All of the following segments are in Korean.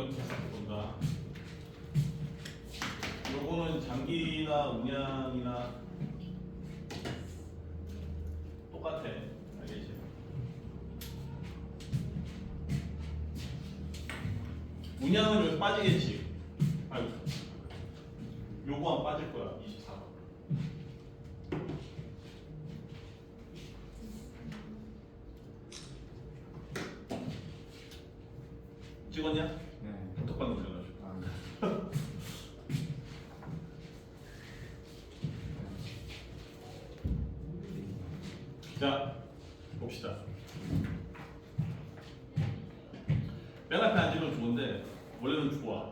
동력 계산 본다. 요거는 장기나 음량이나 똑같아. 알겠지? 음량은 여기 빠지겠지. 아이고. 요거만 빠질 거야. 24번. 찍었냐? 네. 단톡방 올려가지고. 아, 네. 자, 봅시다. 맨 앞에 앉으면 좋은데 원래는 좋아.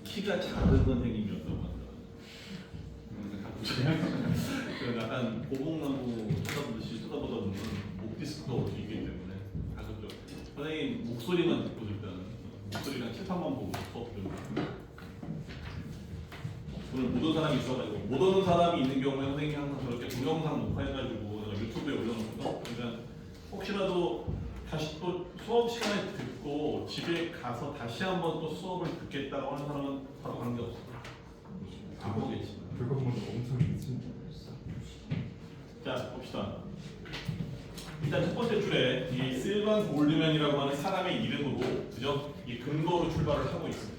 키가 작은 선생님이었다고 합니다. 그런 약간 고목나무 쳐다보듯이 쳐다보다 보면 목 디스크가 올 수 있기 때문에 가급적 선생님 목소리만 듣고 일단은 목소리랑 칠판만 보고 수업 들고 오늘 못 온 사람이 있어가지고 못 오는 사람이 있는 경우에 선생님이 항상 저렇게 동영상 녹화해가지고 유튜브에 올려놓거든. 그러니까 혹시라도 다시 또 수업 시간에 듣고 집에 가서 다시 한번 또 수업을 듣겠다고 하는 사람은 바로 관계없어. 안 보겠지. 그거 보면 엄청 미친. 자 봅시다. 일단 첫 번째 줄에 이 실반 골드맨이라고 하는 사람의 이름으로 그죠? 이 근거로 출발을 하고 있습니다.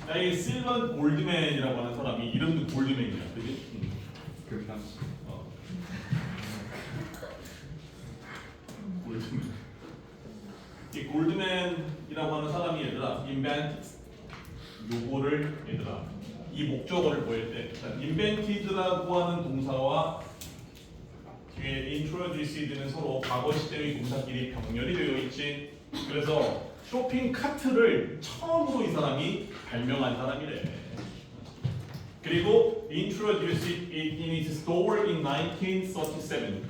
자, 이 실반 골드맨이라고 하는 사람이 이름도 골드맨이야, 그지? 그 당시. 골드맨. 이 골드맨이라고 하는 사람이 얘들아, invented 요거를 얘들아, 이 목적어를 보일 때, invented라고 하는 동사와 뒤에 introduced는 서로 과거 시제의 동사끼리 병렬이 되어 있지. 그래서 쇼핑 카트를 처음으로 이 사람이 발명한 사람이래. 그리고 introduced it in its store in 1937.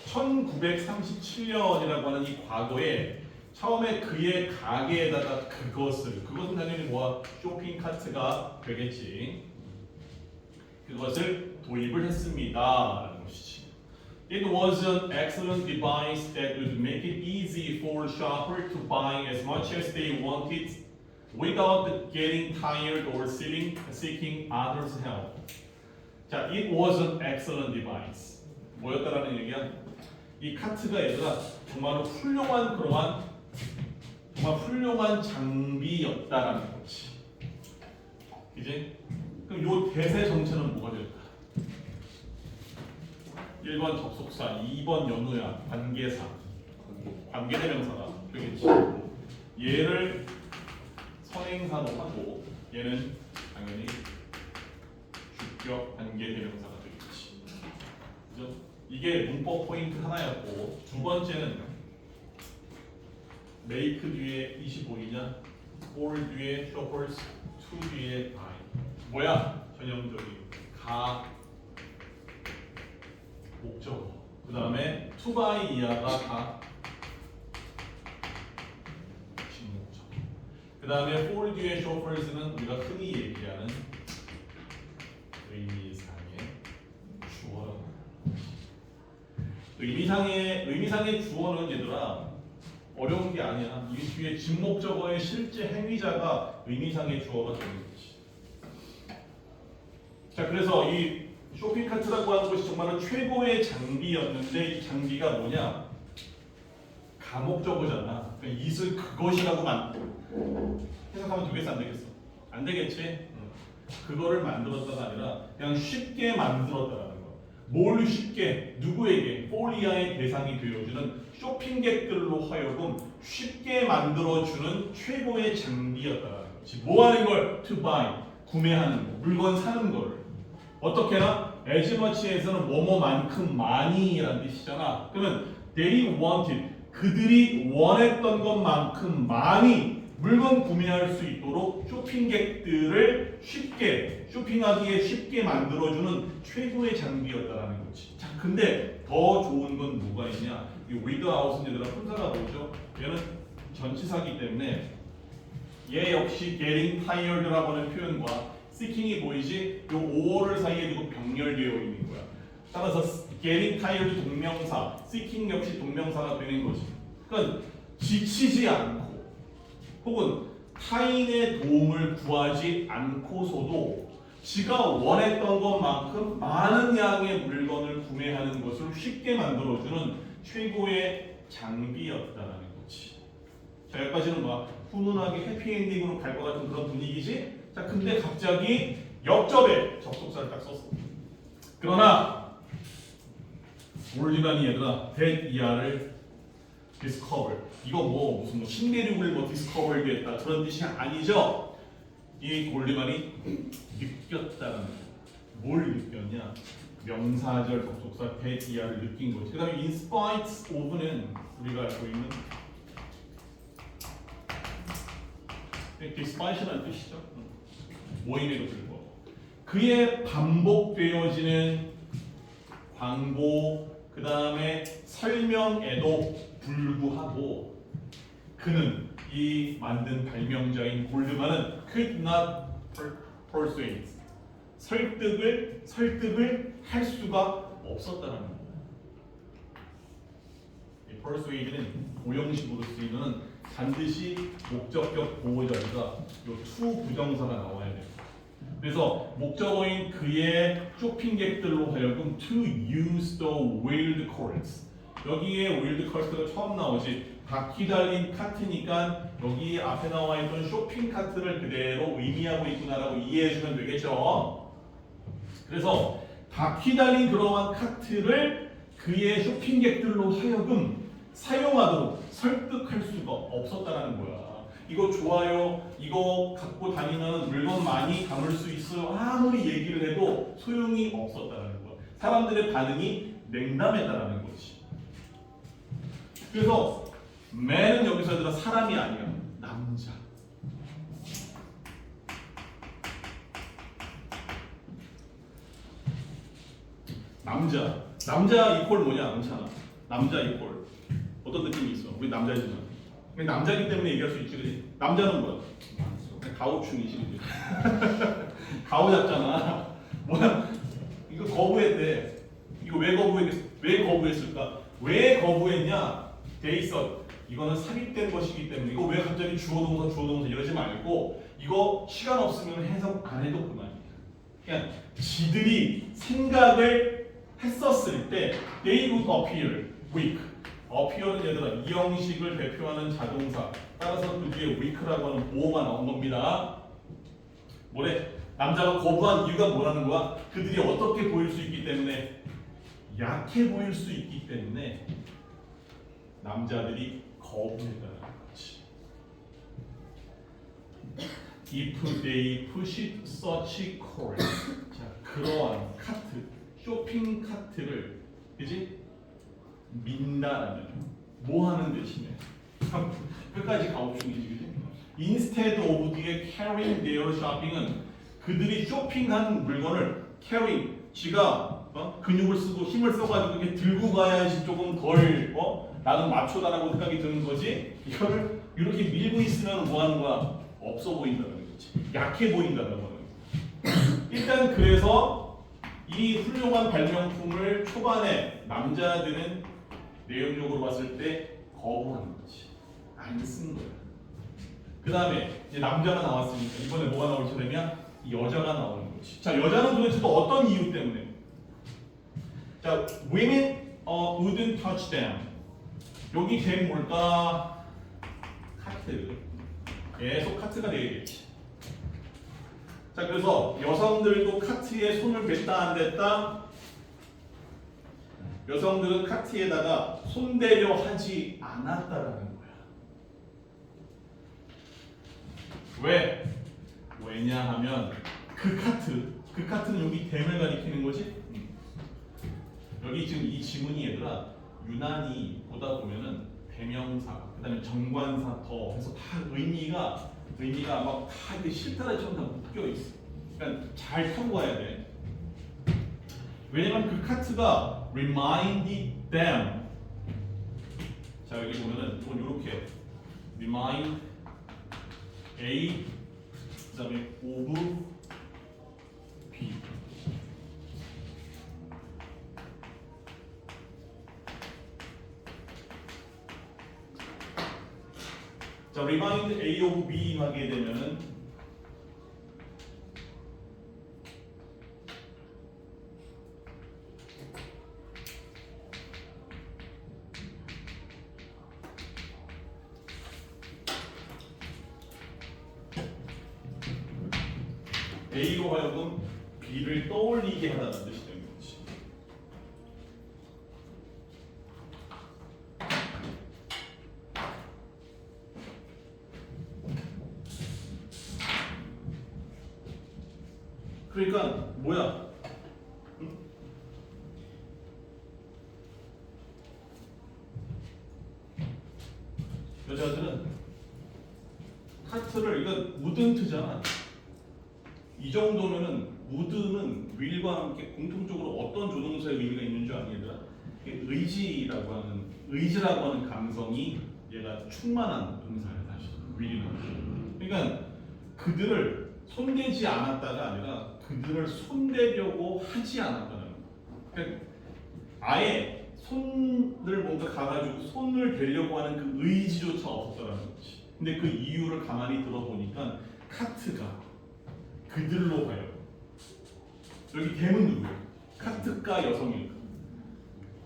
1937년이라고 하는 이 과거에 처음에 그의 가게에다가 그것은 당연히 뭐야? 쇼핑 카트가 되겠지. 그것을 도입을 했습니다라는 것이지. It was an excellent device that would make it easy for a shopper to buy as much as they wanted without getting tired or seeking others' help. 자, it was an excellent device. 뭐였다라는 얘기야? 이 카트가 얘들아 정말로 정말 훌륭한 장비였다라는 거지. 이제 그럼 요 대세 정체는 뭐가 될까? 1번 접속사, 2번 연호야, 관계사, 관계대명사가 되겠지. 얘를 선행사로 하고 얘는 당연히 주격 관계대명사가 되겠지. 그죠? 이게 문법 포인트 하나였고 두 번째는 make 뒤에 25이냐, for 뒤에 shoppers, to 뒤에 buy. 뭐야? 전형적인 목적어. 그 다음에 to buy 이하가 다 직목적어. 그 다음에 for 뒤에 shoppers는 우리가 흔히 얘기하는 의미상의 주어라고. 의미상의 주어는 얘들아 어려운 게 아니야. 이 뒤에 직목적어의 실제 행위자가 의미상의 주어가 되는 거지. 자, 그래서 이 쇼핑카트라고 하는 것이 정말로 최고의 장비였는데 이 장비가 뭐냐? 가목적어잖아. 그러니까 이슬 그것이라고만 해석하면 되겠어, 안 되겠어? 안 되겠지? 그거를 만들었다가 아니라 그냥 쉽게 만들었다라는 거. 뭘 쉽게? 누구에게? 폴리아의 대상이 되어주는 쇼핑객들로 하여금 쉽게 만들어주는 최고의 장비였다라는 거지. 뭐 하는 걸? To buy. 구매하는 거. 물건 사는 걸. 어떻게나? as much에서는 뭐뭐만큼 많이라는 뜻이잖아. 그러면 they wanted. 그들이 원했던 것만큼 많이 물건 구매할 수 있도록 쇼핑객들을 쉽게 쇼핑하기에 쉽게 만들어주는 최고의 장비였다라는 거지. 자, 근데 더 좋은 건 뭐가 있냐? 이 without은 얘들아 품사가 뭐죠? 얘는 전치사기 때문에 얘 역시 getting tired라고 하는 표현과 seeking이 보이지? 요 5어를 사이에 두고 병렬되어 있는 거야. 따라서 getting tired 동명사, seeking 역시 동명사가 되는 거지. 그러니까 지치지 않고 혹은 타인의 도움을 구하지 않고서도 지가 원했던 것만큼 많은 양의 물건을 구매하는 것을 쉽게 만들어주는 최고의 장비였다라는 거지. 자, 여기까지는 뭐 훈훈하게 해피엔딩으로 갈 것 같은 그런 분위기지. 자, 근데 갑자기 역접에 접속사를 딱 썼어. 그러나 올리반이 얘들아 대이하를 discover. 이거 뭐 무슨 뭐 신대륙을 뭐 discover 했다 그런 뜻이 아니죠. 이 올리반이 느꼈다는 거. 뭘 느꼈냐? 명사절 접속사 대이하를 느낀 거지. 그다음에 in spite of는 우리가 알고 있는 despite라는 뜻이죠. 모임에도 불구하고 그의 반복되어지는 광고 그 다음에 설명에도 불구하고 그는 이 만든 발명자인 골드만은 could not persuade 설득을 할 수가 없었다는 거예요. 이 persuade는 오형식으로 쓰이는 반드시 목적격 보호자리가 요 to 부정사가 나와야 돼요. 그래서 목적어인 그의 쇼핑객들로 하여금 to use the wheeled carts. 여기에 wheeled cart가 처음 나오지. 바퀴 달린 카트니까 여기 앞에 나와 있던 쇼핑 카트를 그대로 의미하고 있구나라고 이해해주면 되겠죠. 그래서 바퀴 달린 그러한 카트를 그의 쇼핑객들로 하여금 사용하도록 설득할 수가 없었다라는 거야. 이거 좋아요. 이거 갖고 다니면 물건 많이 담을 수 있어요. 아무리 얘기를 해도 소용이 없었다라는 거야. 사람들의 반응이 냉담했다라는 거지. 그래서 man은 여기서 얘들아 사람이 아니야. 남자. 남자 이퀄 뭐냐? 않잖아. 남자 이퀄 어떤 느낌이 있어? 우리 남자지만 남자이기 때문에 얘기할 수 있지, 그지? 남자는 뭐야? 가오충이지, 그지? 가오 잡잖아. 뭐야? 이거 거부했대. 이거 왜 거부했을까? 왜 거부했냐? 돼 있어. 이거는 삽입된 것이기 때문에 이거 왜 갑자기 주어동사 이러지 말고 이거 시간 없으면 해석 안 해도 그만이야. 그냥 지들이 생각을 했었을 때 they would appear weak. appear는 얘들아 이 형식을 대표하는 자동사 따라서 그 뒤에 weak라고 하는 보호가 나온 겁니다. 뭐래? 남자가 거부한 이유가 뭐라는 거야? 그들이 어떻게 보일 수 있기 때문에 약해 보일 수 있기 때문에 남자들이 거부했다는 거지. If they pushed such cart, 자 그러한 카트, 쇼핑 카트를, 그지? 민다라는 뭐 하는 대신에 끝까지 가오충이지, 그지? Instead of 뒤에 carrying their shopping은 그들이 쇼핑한 물건을 carrying, 지가 근육을 쓰고 힘을 써가지고 이렇게 들고 가야지 조금 덜 나는 마초다라고 생각이 드는 거지. 이거를 이렇게 밀고 있으면 뭐 하는 거야? 없어 보인다는 거지. 약해 보인다는 거는. 일단 그래서 이 훌륭한 발명품을 초반에 남자들은 내용적으로 봤을 때 거부하는 거지. 안 쓴 거야. 그 다음에 이제 남자가 나왔으니까 이번에 뭐가 나올 차례냐? 여자가 나오는 거지. 자, 여자는 도대체 또 어떤 이유 때문에? 자, women wouldn't touch them. 여기 된 뭘까? 카트. 계속 카트가 되겠지. 자, 그래서 여성들도 카트에 손을 댔다 안 댔다? 여성들은 카트에다가 손대려 하지 않았다라는 거야. 왜? 왜냐하면 그 카트는 여기 댐을 가리키는 거지. 여기 지금 이 지문이 얘들아 유난히 보다 보면은 대명사, 그다음에 정관사 더 해서 다 의미가 막 다 이렇게 실타래처럼 다 묶여 있어. 그러니까 잘 타고 가야 돼. 왜냐면 그 카트가 reminded them. 자 여기 보면은 이건 이렇게 remind A 그다음에 of B. 자 자, remind A of B 하게 되면은 A로 하여금 B를 떠올리게 하다는 뜻이 되는 거지. 그러니까 뭐야? 응? 여자들은 카트를 이거 우든트잖아. 이 정도면은 우드는 will과 함께 공통적으로 어떤 조동사의 의미가 있는 줄 아니 얘들아? 이게 의지라고 하는 감성이 얘가 충만한 동사야 사실. will은. 그러니까 그들을 손대지 않았다가 아니라 그들을 손대려고 하지 않았다는 거야. 그러니까 아예 손을 뭔가 가가지고 손을 대려고 하는 그 의지조차 없었다는 거지. 근데 그 이유를 가만히 들어보니까 카트가 그들로 가요. 여기 댐은 누구예요? 카트가 여성일까?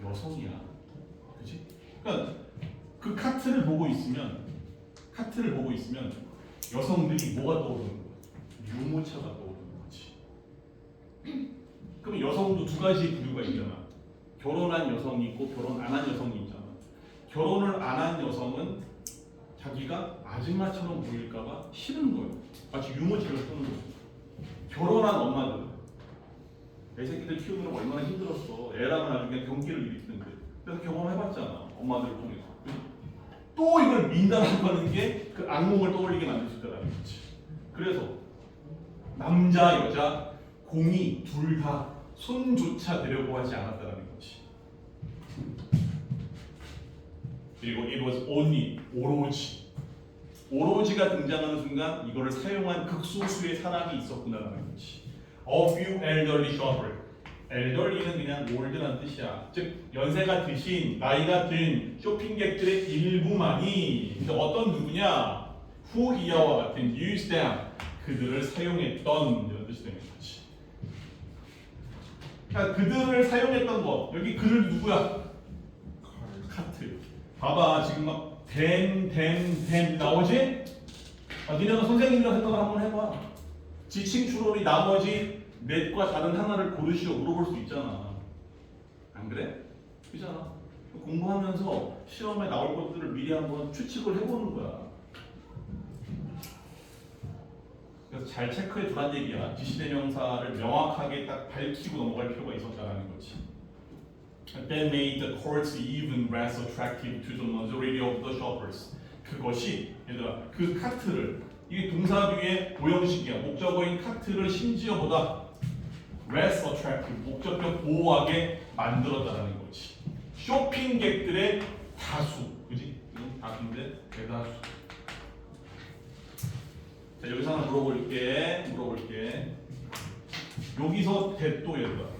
여성이야. 그치? 그러니까 그 카트를 보고 있으면 여성들이 뭐가 떠오르는 거야? 유모차가 떠오르는 거지. 그럼 여성도 두 가지 부류가 있잖아. 결혼한 여성이 있고 결혼 안 한 여성이 있잖아. 결혼을 안 한 여성은 자기가 아줌마처럼 보일까봐 싫은 거예요. 마치 유모차를 쓰는 거예요. 결혼한 엄마들 내 새끼들 키우는 거 얼마나 힘들었어. 애랑은 나중에 경기를 일으키는데. 그래서 경험해봤잖아. 엄마들을 통해서. 또 이걸 민다라고 하는 게 그 악몽을 떠올리게 만들 수 있다는 거지. 그래서 남자 여자 공이 둘 다 손조차 대려고 하지 않았다는 거지. 그리고 it was only 오로지가 등장하는 순간 이거를 사용한 극소수의 사람이 있었구나라는 거지. A few elderly shopper. elderly는 그냥 ol드라는 뜻이야. 즉 연세가 드신 나이가 든 쇼핑객들의 일부만이 근데 어떤 누구냐? who 이하와 같은 use them 그들을 사용했던 이런 뜻이 되는 거지. 그러니까 그들을 사용했던 거 여기 그들 누구야? 카트. 봐봐 지금 막 댐 나오지? 니네가 선생님이랑 생각을 한번 해봐. 지칭 추론이 나머지 넷과 다른 하나를 고르시오 물어볼 수 있잖아. 안 그래? 그잖아. 공부하면서 시험에 나올 것들을 미리 한번 추측을 해보는 거야. 그래서 잘 체크해 두란 얘기야. 지시대명사를 명확하게 딱 밝히고 넘어갈 필요가 있었다는 거지. That made the courts even less attractive to the majority of the shoppers. 그것이 얘들아 그 카트를 이게 동사 뒤에 고형식이야. 목적어인 카트를 심지어보다 less attractive 목적격 보호하게 만들었다는 거지. 쇼핑객들의 다수, 그지? 이건 다수인데 대다수. 자 여기서 하나 물어볼게. 여기서 대또 얘들아.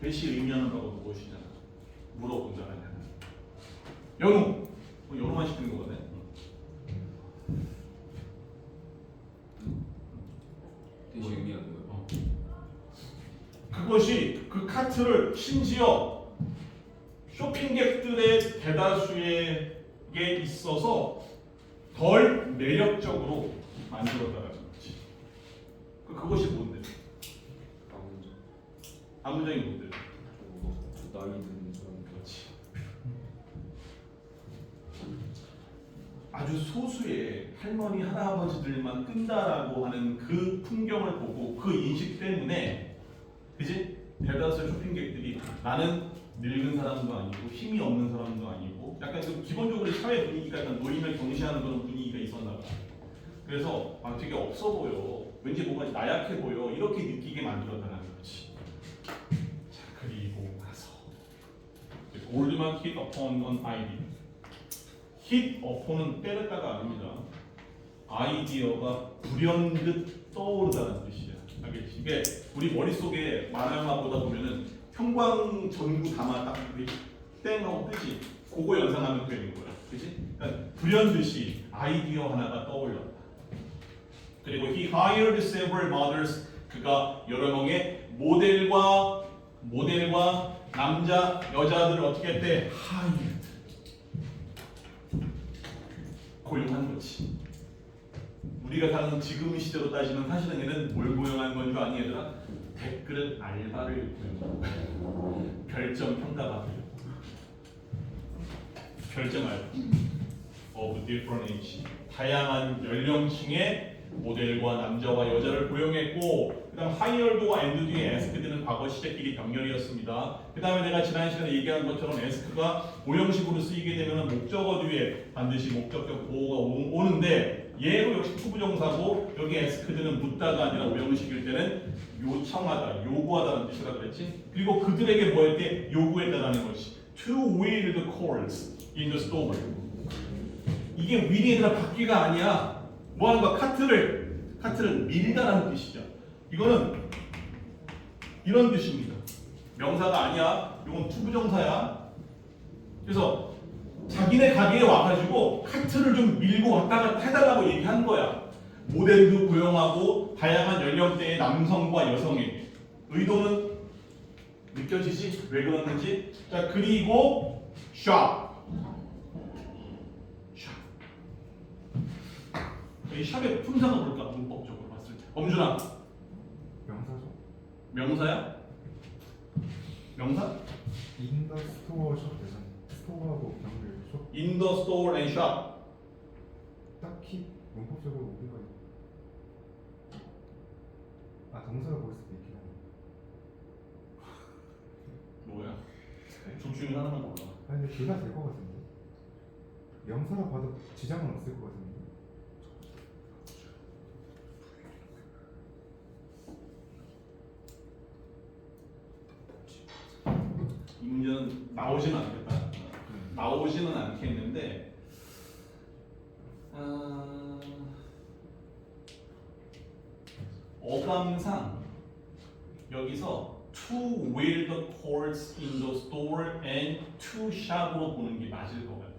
대시 의미하는 바가 무엇이냐? 물어본다는 연우. 연우만 시키는 거거든. 대시 의미하는 거예요? 그것이 그 카트를 심지어 쇼핑객들의 대다수에게 있어서 덜 매력적으로 만들었다는 거지. 그것이 뭔데? 암문장이 뭔데? 나이 드는 사람. 그렇지. 아주 소수의 할머니 할아버지들만 끈다라고 하는 그 풍경을 보고 그 인식 때문에 그지? 대다수의 쇼핑객들이 나는 늙은 사람도 아니고 힘이 없는 사람도 아니고 약간 그 기본적으로 사회 분위기가 약간 노인을 경시하는 그런 분위기가 있었나 봐. 그래서 되게 없어 보여. 왠지 뭔가 나약해 보여. 이렇게 느끼게 만들었다는 거지. 자 그리고 나서 올드만 hit upon an idea. hit upon은 때렸다가 아닙니다. 아이디어가 불현듯 떠오르다는 뜻이야. 알겠지? 이게 우리 머릿속에 만화 영화 보다 보면은 형광 전구 담아 딱 땡하고 뜨지. 그거 연상하면 되는 거야. 그지? 그러니까 불현듯이 아이디어 하나가 떠올랐다. 그리고 he hired several models. 그가 여러 명의 모델과 남자, 여자들을 어떻게 했대? hired. 고용한 거지. 우리가 사는 지금 시대로 따지면 사실은 얘는 뭘 고용한 건 줄 아니 얘들아? 댓글 알바를 고용한 거야. 별점 평가 받으려고. 별점 알바. of different age. 다양한 연령층의 모델과 남자와 여자를 고용했고, 그다음 hired와 and 뒤에 asked는 과거 시제끼리 병렬이었습니다. 그다음에 내가 지난 시간에 얘기한 것처럼 ask가 고형식으로 쓰이게 되면 목적어 뒤에 반드시 목적격 보호가 오는데, 얘도 역시 투부정사고 여기 asked는 묻다가 아니라 오형식일 때는 요청하다, 요구하다는 뜻이라 그랬지. 그리고 그들에게 뭐 했대? 요구했다라는 것이 to wheel the coals in the store. 이게 will이 얘들아 바퀴가 아니야. 뭐 하는 거야? 카트를 밀다라는 뜻이죠. 이거는 이런 뜻입니다. 명사가 아니야. 이건 투부정사야. 그래서 자기네 가게에 와가지고 카트를 좀 밀고 왔다 갔다 해달라고 얘기한 거야. 모델도 고용하고 다양한 연령대의 남성과 여성에게. 의도는 느껴지지? 왜 그러는지? 자, 그리고 샵. 이 샵의 품사가 뭘까? 문법적으로 봤을 때. 범준아. 명사죠. 명사야? 명사? 인더 스토어 숍 되잖아. 스토어하고 경계 숍. In the store and shop. 딱히 문법적으로 우리가 동사가 보일 수도 있긴 하네. 뭐야? 둘 중에 하나만 골라. 아니 근데 둘 다 될 것 같은데. 명사라 봐도 지장은 없을 것 같은데. 이 문제는 나오지는 않겠다. 나오지는 않겠는데, 어감상 여기서 to wheel the coals in the store and to shop으로 보는 게 맞을 것 같아.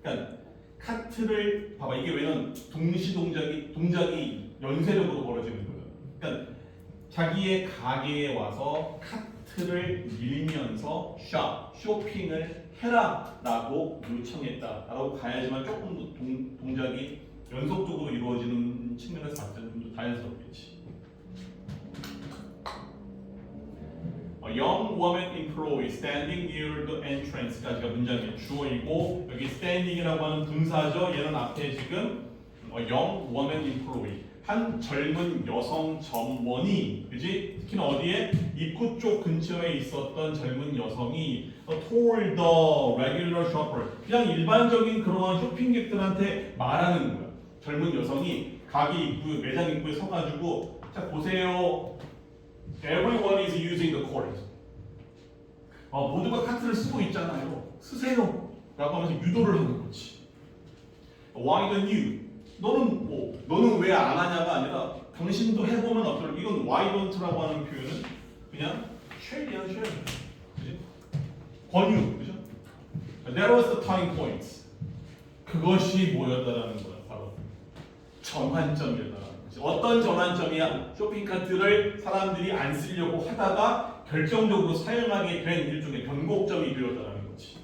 그러니까 카트를 봐봐. 이게 왜냐면 동작이 연쇄력으로 벌어지는 거예요. 그러니까 자기의 가게에 와서 카트를 밀면서 쇼핑을 해라라고 요청했다라고 가야지만 조금 더 동작이 연속적으로 이루어지는 측면에서 봤을 때는 좀 더 자연스럽겠지. A young woman employee standing near the entrance까지가 문장의 주어이고, 여기 standing이라고 하는 분사죠. 얘는 앞에 지금 a young woman employee, 한 젊은 여성 점원이, 그지? 특히나 어디에? 입구 쪽 근처에 있었던 젊은 여성이 told the regular shopper, 그냥 일반적인 그러한 쇼핑객들한테 말하는 거야. 젊은 여성이 가게 입구, 매장 입구에 서가지고, 자 보세요. Everyone is using the cart. 모두가 카트를 쓰고 있잖아요. 쓰세요. 라고 하면서 유도를 하는 거지. Why don't you? 너는 왜 안 하냐가 아니라 당신도 해보면 어떨까? 이건 why don't라고 하는 표현은 그냥 shall이야, shall. 그지? 권유, 그죠? That was the turning point. 그것이 뭐였다라는 거야, 바로 전환점이었다라는 거지. 어떤 전환점이야? 쇼핑카트를 사람들이 안 쓰려고 하다가 결정적으로 사용하게 된 일종의 변곡점이 되었다라는 거지.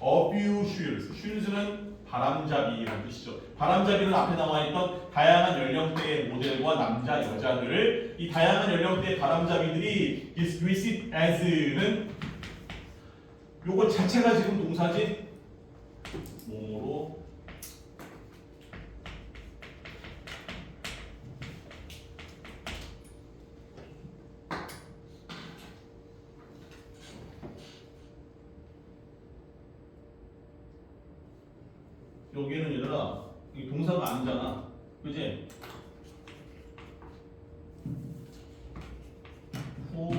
A few shoes. shoes는 바람잡이라는 뜻이죠. 바람잡이는 앞에 나와있던 다양한 연령대의 모델과 남자, 여자들을, 이 다양한 연령대의 바람잡이들이 is received as는 요거 자체가 지금 동사지. 몸으로 여기는 얘들아 이 동사가 아니잖아, 그지? 후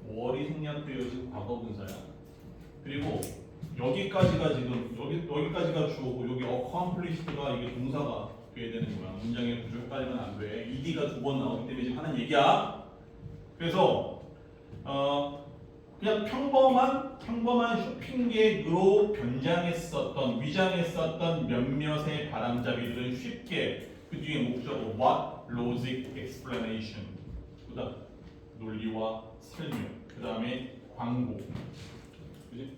월이 생략되어진 과거 분사야. 그리고 여기까지가 지금 여기까지가 주어고 여기 accomplissed가 이게 동사가 돼야 되는 거야. 문장의 구조 헷갈리면 안 돼. ed가 두 번 나오기 때문에 지금 하는 얘기야. 그래서 그냥 평범한 쇼핑객으로 변장했었던 위장했었던 몇몇의 바람잡이들은 쉽게 그 뒤에 목적어 what, logic, explanation, 그다음 논리와 설명, 그 다음에 광고, 그지?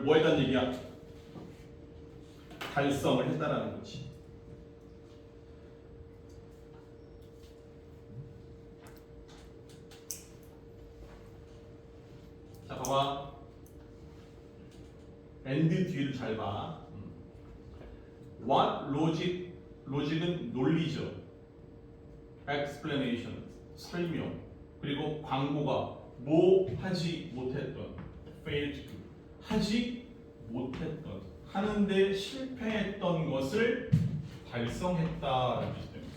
뭐 했다는 얘기야? 달성을 했다라는 거지. 자, 봐봐. and 뒤를 잘 봐. What logic? logic은 논리죠. explanation, 설명. 그리고 광고가 뭐 하지 못했던, failed to, 하지 못했던, 하는데 실패했던 것을 달성했다라는 뜻이 됩니다.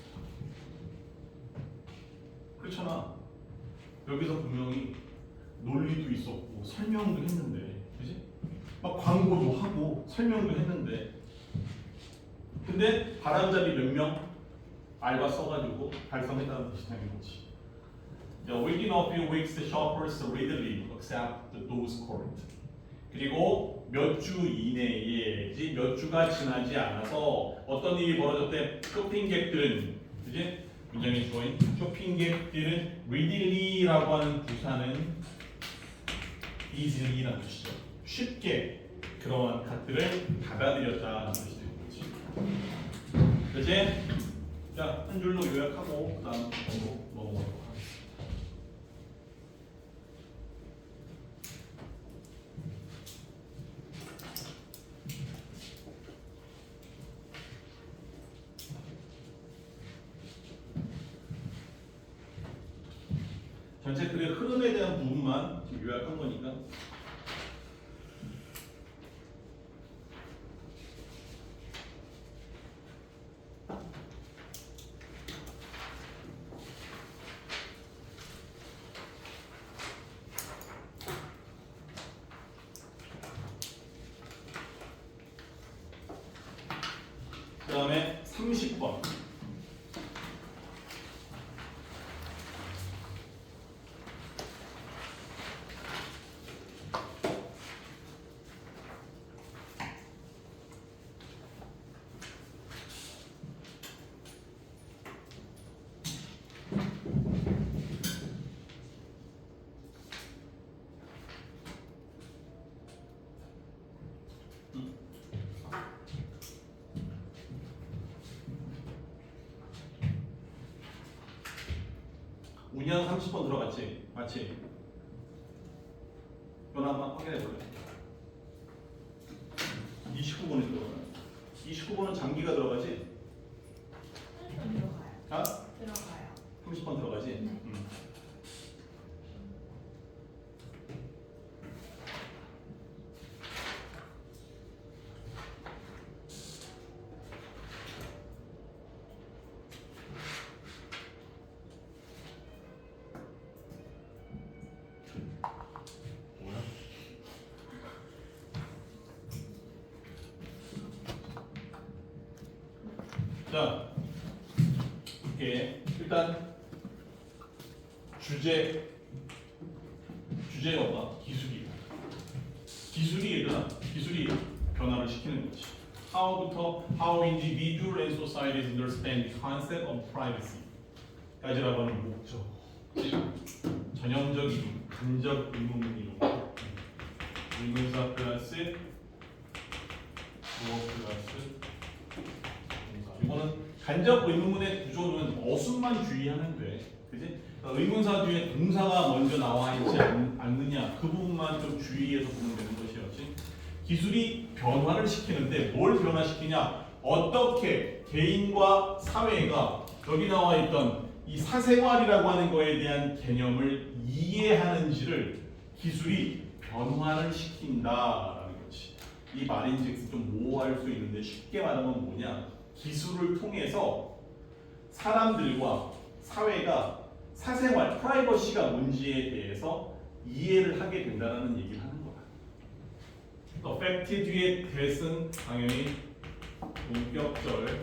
그렇잖아. 여기서 분명히 논리도 있었고 설명도 했는데, 그지? 막 광고도 하고 설명도 했는데, 근데 바람잡이 몇 명 알바 써가지고 달성했다는 뜻이 되는 거지. Within a few weeks, the shoppers readily accept those correct. 그리고 몇 주 이내에, 몇 주가 지나지 않아서 어떤 일이 벌어졌대? 쇼핑객들은, 그지? 문장의 주어인 쇼핑객들은 readily라고 하는 부사는 easily라는 뜻이죠. 쉽게 그러한 값들을 받아들였다는 뜻이 되는 거지. 그지? 자, 한 줄로 요약하고 그다음 넘어가도록 하겠습니다. 전체 글의 흐름에 대한 부분만 지금 요약한 거니까. 그 다음에 30번. 운영 30번 들어갔지? 맞지? 이건 한번 확인해 볼래? 29번이 들어가네. 29번은 장기가 들어가지? 들어가요. 아? 들어가요. 30번 들어가지? 네. 뭐야? 자, 이렇게 일단 주제가 뭐야? 기술이 얘들아, 기술이 변화를 시키는 거지. How individual and societies understand the concept of privacy 까지라고 하는 목적. 전형적인 간접 의문문이로 의문사 플러스 주어 플러스 동사. 이거는 간접 의문문의 구조는 어순만 주의하면 돼. 그지? 그러니까 의문사 뒤에 동사가 먼저 나와 있지 않느냐 그 부분만 좀 주의해서 보면 되는 것이었지. 기술이 변화를 시키는데 뭘 변화시키냐? 어떻게 개인과 사회가 여기 나와 있던 이 사생활이라고 하는 거에 대한 개념을 이해하는지를 기술이 변화를 시킨다라는 거지. 이 말인즉슨 좀 모호할 수 있는데 쉽게 말하면 뭐냐? 기술을 통해서 사람들과 사회가 사생활, 프라이버시가 뭔지에 대해서 이해를 하게 된다는 얘기를 하는 거야. 팩트 뒤에 that은 당연히 동격절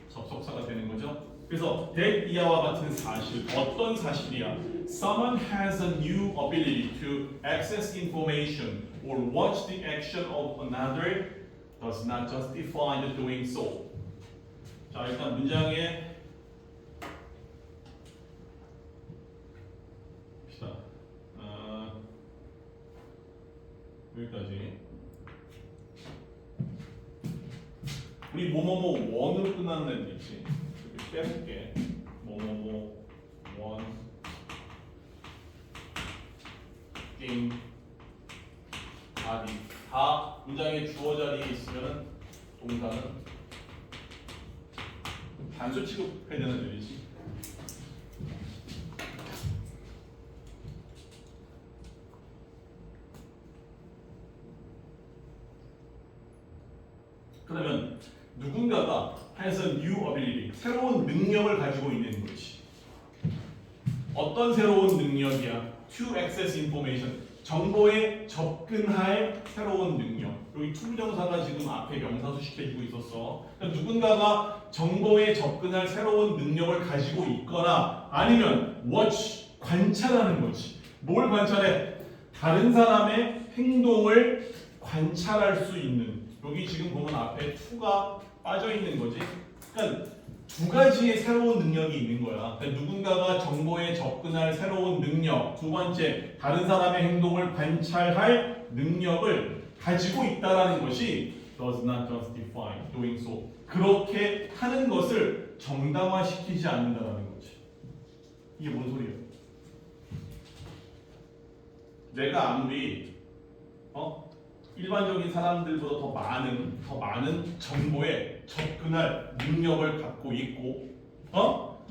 접속사가 되는 거죠. 그래서 that 이하와 같은 사실, 어떤 사실이야? Someone has a new ability to access information or watch the action of another does not justify the doing so. 자, 일단 문장에 봅시다. 여기까지. 우리 뭐뭐뭐 원으로 끝나는 애들 있지. 이렇게 빼볼게. 뭐뭐뭐 원 띵 바디 다 문장의 주어 자리에 있으면 동사는 단수 취급해야 되는 일이지. 그러면 누군가가 has a new ability, 새로운 능력을 가지고 있는 거지. 어떤 새로운 능력이야? To access information, 정보에 접근할 새로운 능력. 여기 to 부정사가 지금 앞에 명사 수식해주고 있었어. 그러니까 누군가가 정보에 접근할 새로운 능력을 가지고 있거나 아니면 watch, 관찰하는 거지. 뭘 관찰해? 다른 사람의 행동을 관찰할 수 있는. 여기 지금 보면 앞에 to가 빠져 있는 거지. 그러니까 두 가지의 새로운 능력이 있는 거야. 그러니까 누군가가 정보에 접근할 새로운 능력, 두 번째 다른 사람의 행동을 관찰할 능력을 가지고 있다라는 것이 does not justify doing so. 그렇게 하는 것을 정당화시키지 않는다라는 거지. 이게 뭔 소리야? 내가 아무리 일반적인 사람들보다 더 많은 정보에 접근할 능력을 갖고 있고,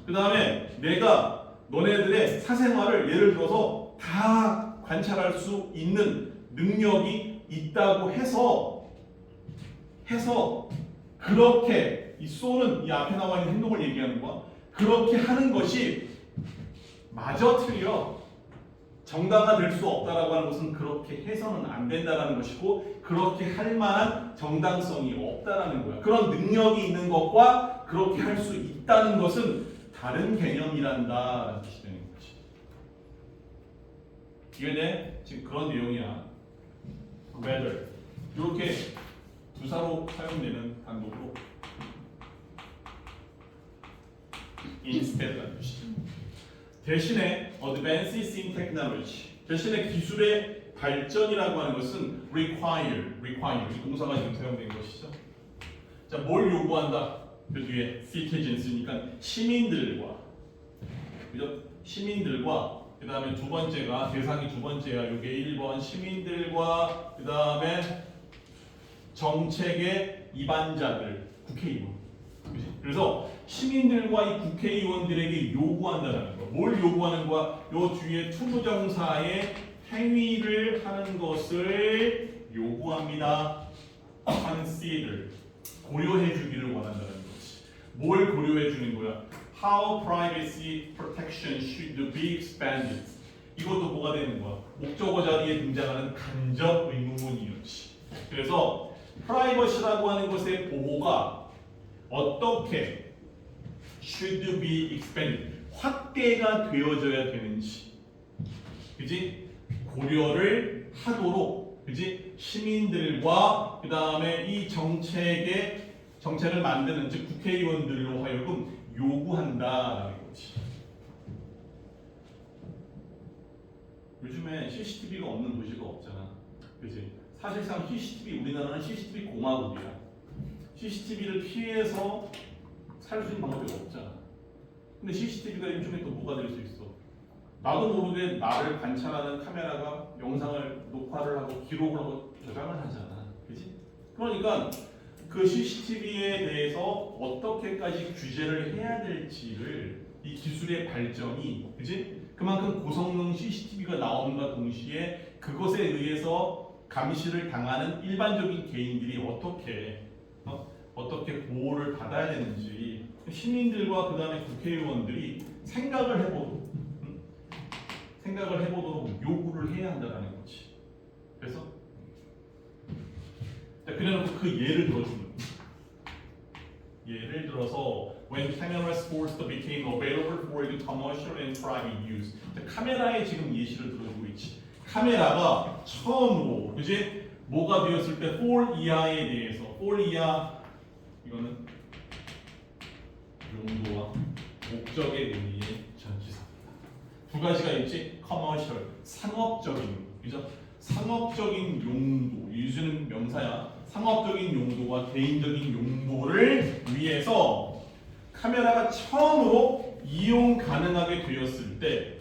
그 다음에 내가 너네들의 사생활을 예를 들어서 다 관찰할 수 있는 능력이 있다고 해서 그렇게 이 쏘는 이 앞에 나와 있는 행동을 얘기하는 거야. 그렇게 하는 것이 마저 틀려. 정당화될 수 없다라고 하는 것은 그렇게 해서는 안 된다라는 것이고 그렇게 할 만한 정당성이 없다라는 거야. 그런 능력이 있는 것과 그렇게 할 수 있다는 것은 다른 개념이란다라는 뜻이 되는 거지. 이게 지금 그런 내용이야. rather 이렇게 부사로 사용되는 단독으로 instead라는 뜻이죠. 대신에 advances in technology, 대신에 기술의 발전이라고 하는 것은 require 이 동사가 지금 사용된 것이죠. 자, 뭘 요구한다? 그 뒤에 citizens니까 시민들과, 그죠? 시민들과 그 다음에 두 번째가 대상이 두 번째야. 이게 1번 시민들과 그 다음에 정책의 입안자들, 국회의원. 그치? 그래서 시민들과 이 국회의원들에게 요구한다는 거. 뭘 요구하는 거야? 요 뒤에 투부정사의 행위를 하는 것을 요구합니다. consider 고려해 주기를 원한다는 거지. 뭘 고려해 주는 거야? How privacy protection should be expanded. 이것도 뭐가 되는 거야? 목적어 자리에 등장하는 간접 의문문이었지. 그래서 프라이버시라고 하는 것의 보호가 어떻게 should be expanded 확대가 되어져야 되는지, 그지? 고려를 하도록, 그지? 시민들과 그 다음에 이 정책을 만드는 즉 국회의원들로 하여금 요구한다라는 거지. 요즘에 CCTV가 없는 도시가 없잖아, 그지? 사실상 CCTV 우리나라는 CCTV 공화국이야. CCTV를 피해서 살 수 있는 방법이 없잖아. 근데 CCTV가 요즘에 또 뭐가 될 수 있어? 나도 모르게 나를 관찰하는 카메라가 영상을 녹화를 하고 기록을 하고 저장을 하잖아. 그지? 그러니까 그 CCTV에 대해서 어떻게까지 규제를 해야 될지를 이 기술의 발전이, 그지? 그만큼 고성능 CCTV가 나옴과 동시에 그것에 의해서 감시를 당하는 일반적인 개인들이 어떻게 보호를 받아야 되는지 시민들과 그 다음에 국회의원들이 생각을 해보도록 요구를 해야 한다는 거지. 그래서 그래놓고 그 예를 들어주는 거야. 예를 들어서 when cameras first became available for the commercial and private use. 카메라에 지금 예시를 들어주고 있지. 카메라가 처음으로 그지 뭐가 되었을 때 for 이하에 대해서 for 이하 이거는 용도와 목적의 의미의 전치사입니다. 두 가지가 있지. commercial 상업적인 그죠? 상업적인 용도 유즈는 명사야. 상업적인 용도와 개인적인 용도를 위해서 카메라가 처음으로 이용 가능하게 되었을 때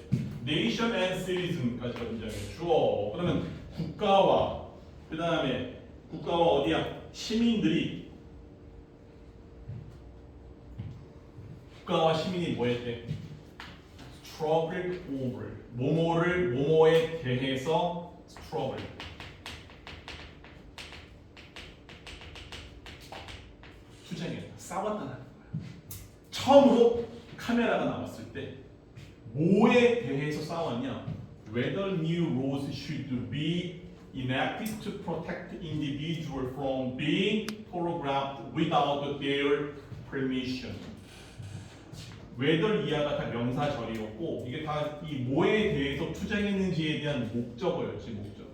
nation and citizen까지가 등장해. 주어. 그러면 국가와 그 다음에 국가와 어디야? 시민들이 국가와 시민이 뭐 했대? struggle over 뭐뭐에 대해서 struggle 투쟁했다. 싸웠다는 거야. 처음으로 카메라가 나왔을 때 뭐에 대해서 싸웠냐? Whether new laws should be enacted to protect individuals from being photographed without their permission. whether 이하가 다 명사절이었고 이게 다 이 뭐에 대해서 투쟁했는지에 대한 목적어였지 목적.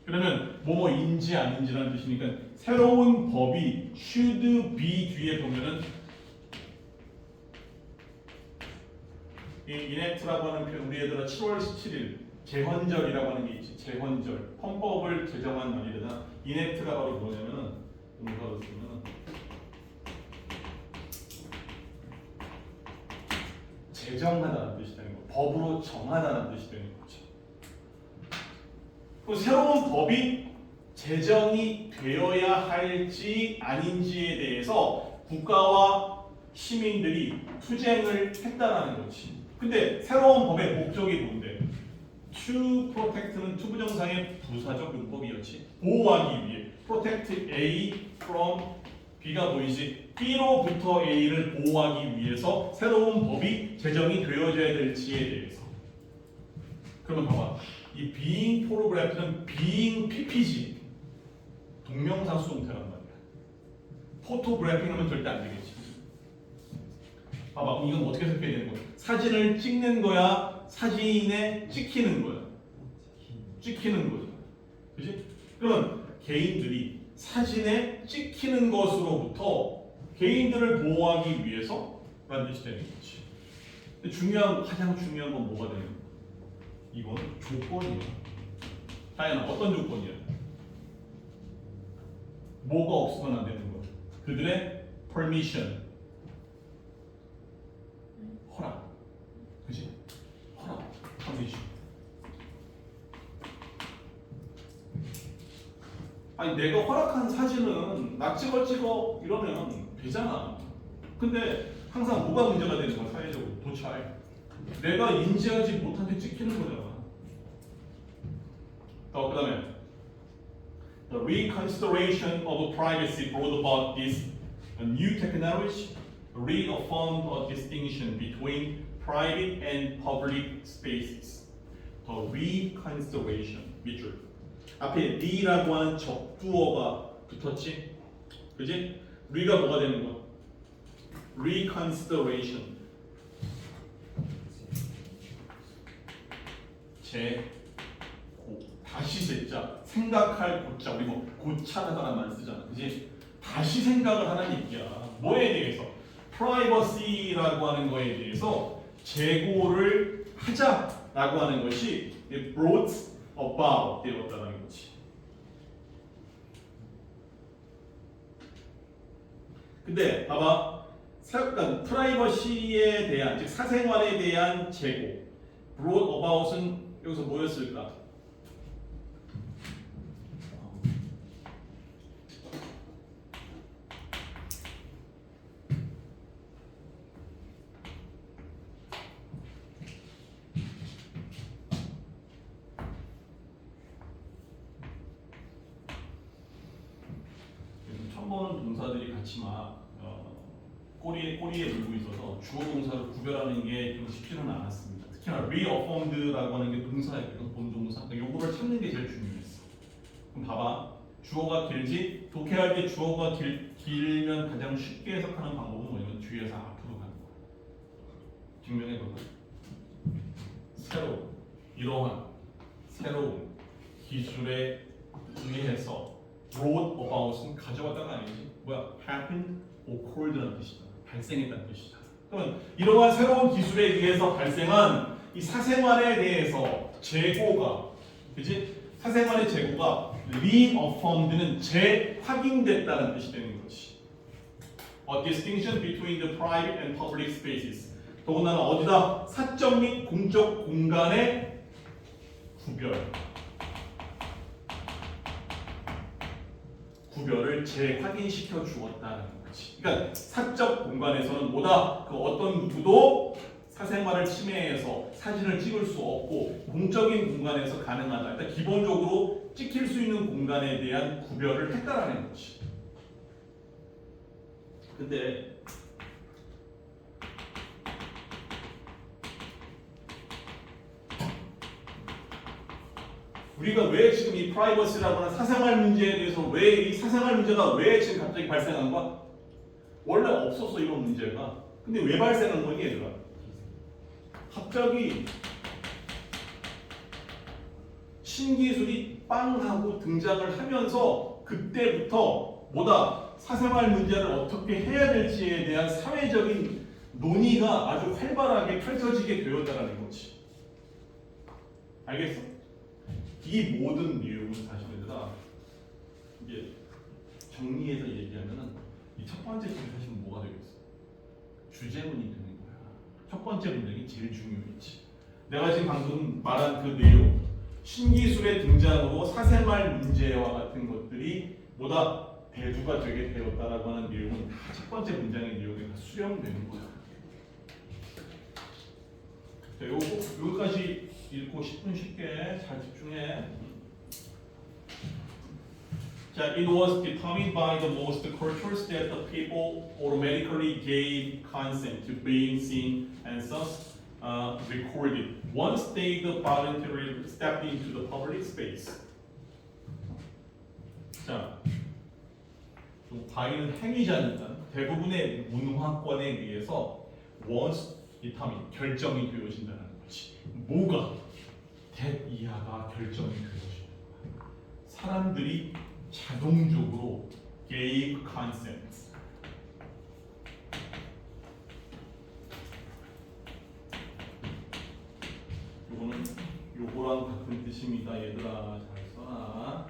그러면 뭐뭐인지 아닌지라는 뜻이니까 새로운 법이 should be 뒤에 보면은 이 enact라고 하는 표현 우리 애들아 7월 17일 제헌절이라고 하는 게 있지. 제헌절 헌법을 제정한 날이잖아. enact가 바로 뭐냐면은 동사로 쓰면은 제정하다는 뜻이 되는 거. 법으로 정하다는 뜻이 되는 거죠. 그 새로운 법이 제정이 되어야 할지 아닌지에 대해서 국가와 시민들이 투쟁을 했다라는 거지. 근데 새로운 법의 목적이 뭔데? To protect는 투부정사의 부사적 용법이었지. 보호하기 위해. protect A from B가 보이지? B로부터 A를 보호하기 위해서 새로운 법이 제정이 되어져야 될지에 대해서. 그러면 봐봐. 이 being photographed being PPG. 동명사 수동태란 말이야. 포토그래핑 하면 절대 안 되겠지. 봐봐. 이건 어떻게 설명해야 되는 거야? 사진을 찍는 거야? 사진에 찍히는 거야? 찍히는 거죠. 그지? 그러면 개인들이 사진에 찍히는 것으로부터 개인들을 보호하기 위해서 라는 뜻이 되는 거지. 근데 가장 중요한 건 뭐가 되는 거야? 이건 조건이야. 다현아, 어떤 조건이야? 뭐가 없으면 안 되는 거야? 그들의 permission. 허락. 그지? 허락. permission. 아니 내가 허락한 사진은 나 찍어 이러면 되잖아. 근데 항상 뭐가 문제가 되는 거야 사회적으로 도찰. 내가 인지하지 못한 데 찍히는 거잖아. 그 다음에 The reconsideration of privacy brought about this new technology reaffirmed a distinction between private and public spaces. The reconsideration 밑줄 앞에 re라고 하는 적두어가 붙었지? 그지? re가 뭐가 되는 거야? reconsideration 다시 제자 생각할 고자 우리 뭐 고찰하다라는 말 쓰잖아. 그지? 다시 생각을 하는 얘기야. 뭐에 대해서? privacy라고 하는 거에 대해서 재고를 하자라고 하는 것이 brought about 되었다는 거지. 근데 봐봐. 프라이버시에 대한 즉 사생활에 대한 재고 brought about은 여기서 뭐였을까? 처음 보는 동사들이 같이 막 꼬리에 물고 있어서 주어 동사를 구별하는 게 좀 쉽지는 않았습니다. 특히나 reaffirmed라고 하는 게 동사였거든. 본동사. 그러니까 요거를 찾는 게 제일 중요했어. 그럼 봐봐. 주어가 길지? 독해할 때 주어가 길면 가장 쉽게 해석하는 방법은 뭐냐면 뒤에서 앞으로 증명해볼까? 이러한 새로운 기술에 의해서 brought about은 가져왔다는 아니지? 뭐야? happened, occurred라는 뜻이다. 발생했다는 뜻이다. 그러면 이러한 새로운 기술에 의해서 발생한 이 사생활에 대해서 재고가, 그지? 사생활의 재고가 reaffirmed는 재확인됐다는 뜻이 되는 거지. A distinction between the private and public spaces. 더군다나 어디다? 사적 및 공적 공간의 구별을 재확인시켜 주었다는 거지. 그러니까 사적 공간에서는 뭐다? 그 어떤 누구도 사생활을 침해해서 사진을 찍을 수 없고 공적인 공간에서 가능하다. 일단 기본적으로 찍힐 수 있는 공간에 대한 구별을 했다라는 거지. 근데 우리가 왜 지금 이 프라이버시라고 하는 사생활 문제에 대해서 왜 이 사생활 문제가 왜 지금 갑자기 발생한 거야? 원래 없었어 이런 문제가. 근데 왜 발생한 거니 얘들아? 갑자기 신기술이 빵 하고 등장을 하면서 그때부터 뭐다? 사생활 문제를 어떻게 해야 될지에 대한 사회적인 논의가 아주 활발하게 펼쳐지게 되었다는 거지. 알겠어? 이 모든 내용은 사실은 이제 정리해서 얘기하면은 이 첫 번째 질문 사실은 뭐가 되겠어? 주제문이 되는 거야. 첫 번째 문장이 제일 중요했지. 내가 지금 방금 말한 그 내용, 신기술의 등장으로 사생활 문제와 같은 것들이 뭐다 대두가 되게 되었다라고 하는 내용은 다 첫 번째 문장의 내용에 다 수렴되는 거야. 자, 여기까지 읽고 10분 쉽게 잘 집중해. 자, it was determined by the most cultures that the people automatically gave consent to being seen and thus recorded once they voluntarily stepped into the public space. 자, 바이는 행위자니까 대부분의 문화권에 의해서 once determined 결정이 되어진다는 거지. 뭐가? that 이하가 결정이 되어진다. 사람들이 자동적으로 gave consent. 요거는 요거랑 같은 뜻입니다. 얘들아 잘 써놔.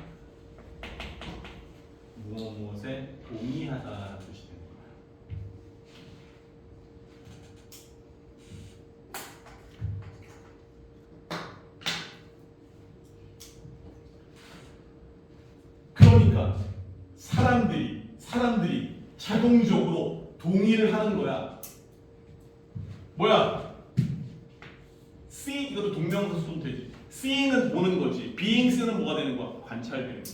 무엇에 동의하다라는 뜻이 되는 거야. 그러니까 사람들이 자동적으로 동의를 하는 거야. 뭐야? see 이것도 동명사 써도 되지. seeing은 보는 거지. being스는 뭐가 되는 거야? 관찰되는 거.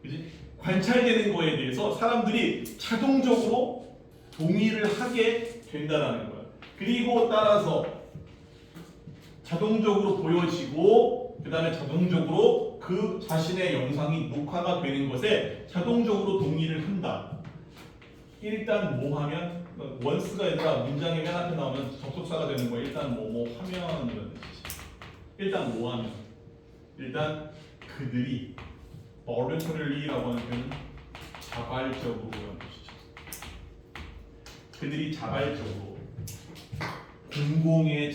그지? 관찰되는 거에 대해서 사람들이 자동적으로 동의를 하게 된다라는 거야. 그리고 따라서 자동적으로 보여지고 그 다음에 자동적으로 그 자신의 영상이 녹화가 되는 것에 자동적으로 동의를 한다. 일단 뭐 하면 원스가 아니라 문장의 맨 앞에 나오면 접속사가 되는 거야. 일단 뭐 하면 이런 뜻이지. 일단 뭐 하면 일단 그들이 voluntary라고 하는 표현은 자발적으로 라는 뜻이죠. 그들이 자발적으로 공공의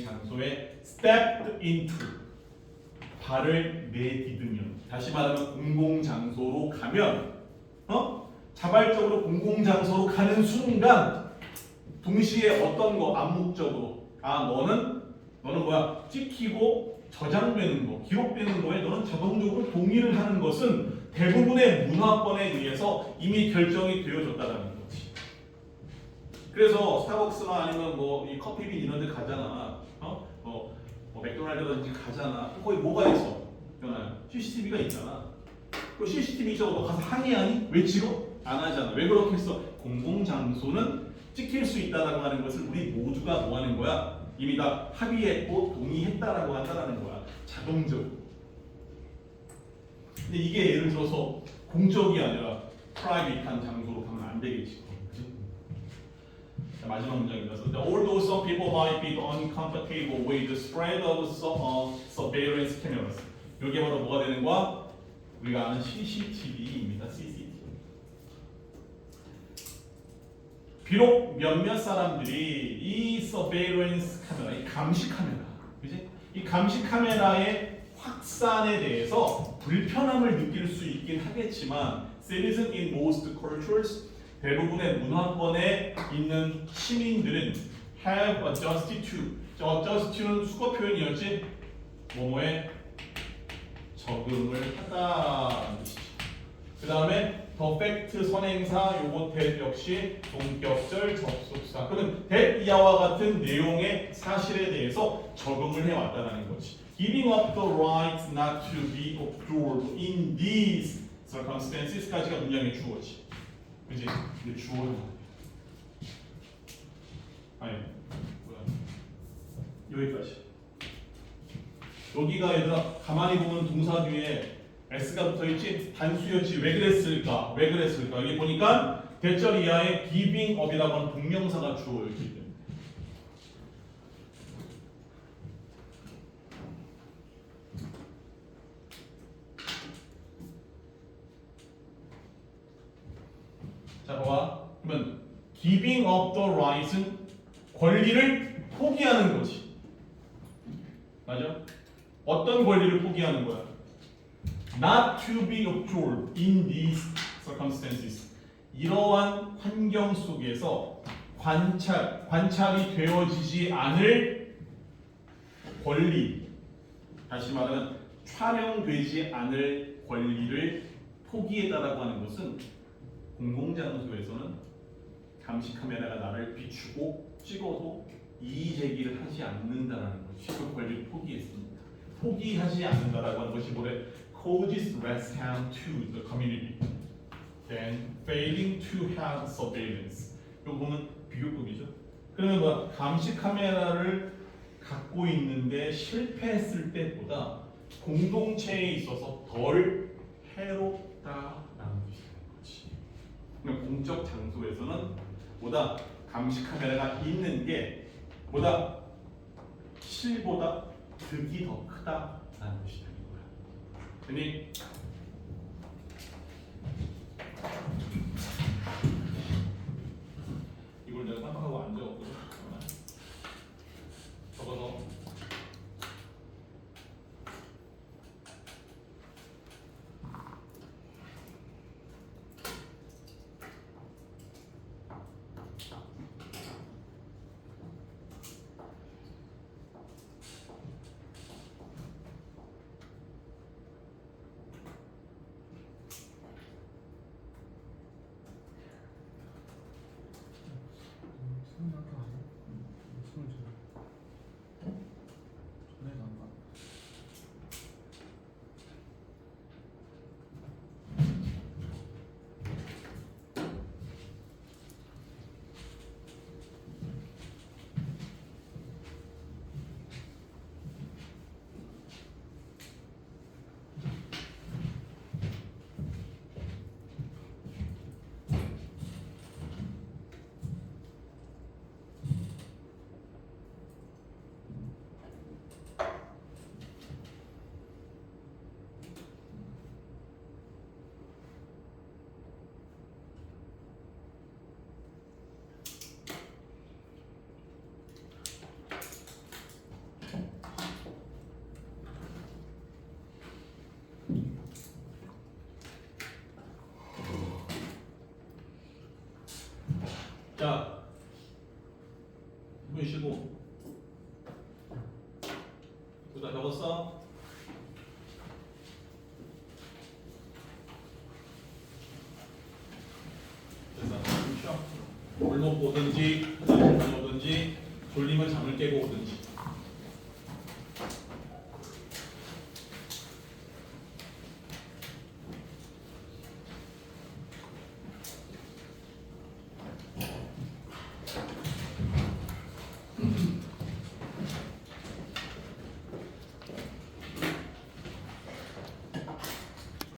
장소에 stepped into 발을 내디디면 다시 말하면 공공장소로 가면 자발적으로 공공장소로 가는 순간 동시에 어떤 거 암묵적으로 너는 뭐야 찍히고 저장되는 거 기록되는 거에 너는 자동적으로 동의를 하는 것은 대부분의 문화권에 의해서 이미 결정이 되어졌다는 거지. 그래서 스타벅스나 아니면 뭐 이 커피빈 이런 데 가잖아. 맥도날드라든지 가잖아. 거기 뭐가 있어? CCTV가 있잖아. 그 CCTV 있어 너 가서 항의하니? 왜 찍어? 안 하잖아. 왜 그렇게 했어? 공공장소는 찍힐 수 있다라고 하는 것을 우리 모두가 뭐 하는 거야? 이미 다 합의했고 동의했다라고 한다는 거야. 자동적으로. 근데 이게 예를 들어서 공적이 아니라 프라이빗한 장소로 가면 안 되겠지. 그치? 자, 마지막 문장입니다. So, although some people might be uncomfortable with the spread of surveillance cameras. 이게 바로 뭐가 되는 거야? 우리가 아는 CCTV입니다. CCTV. 비록 몇몇 사람들이 이 surveillance 카메라, 이 감시 카메라, 그지? 이 감시 카메라의 확산에 대해서 불편함을 느낄 수 있긴 하겠지만, citizens in most cultures, 대부분의 문화권에 있는 시민들은 have adjusted to, adjust to는 수거 표현이었지, 뭐뭐에 적응을 하다는 뜻이지. 그 다음에 더 팩트 선행사 요거 that 역시 동격절 접속사. 그러면 that 이하와 같은 내용의 사실에 대해서 적응을 해왔다는 거지. Giving up the right not to be absorbed in these circumstances까지가 문장의 주어지. 그지? 근데 주어는 아니 뭐야? 여기까지. 여기가 얘들아 가만히 보면 동사 뒤에 S가 붙어있지? 단수였지. 왜 그랬을까? 왜 그랬을까? 여기 보니까 대절 이하에 giving up이라고 하는 동명사가 주어였기 때문에. 자, 봐봐. 그러면 giving up the right은 권리를 포기하는 거지. 맞아? 어떤 권리를 포기하는 거야? Not to be absorbed in these circumstances. 이러한 환경 속에서 관찰이 되어지지 않을 권리. 다시 말하면 촬영되지 않을 권리를 포기했다라고 하는 것은 공공장소에서는 감시 카메라가 나를 비추고 찍어도 이의 제기를 하지 않는다라는 것이 그 권리를 포기했습니다. 포기하지 않는다라고 하는 것이 뭐래? Causes less harm to the community than failing to have surveillance. 이거 보면 비교급이죠. 그러면 뭐야? 감시 카메라를 갖고 있는데 실패했을 때보다 공동체에 있어서 덜 해롭다라는 것이 되는 거지. 그러면 공적 장소에서는 보다 감시 카메라가 있는 게 보다 실보다 득이 더 크다라는 것이 되는 거야. 그니 이걸 내가 깜빡하고 안 적었거든. 적어서 자, 문 쉬고 둘 다 적었어? 됐어. 좀 쉬어. 물 먹고 오든지 화장실 다녀오든지 졸리면 잠을 깨고 오든지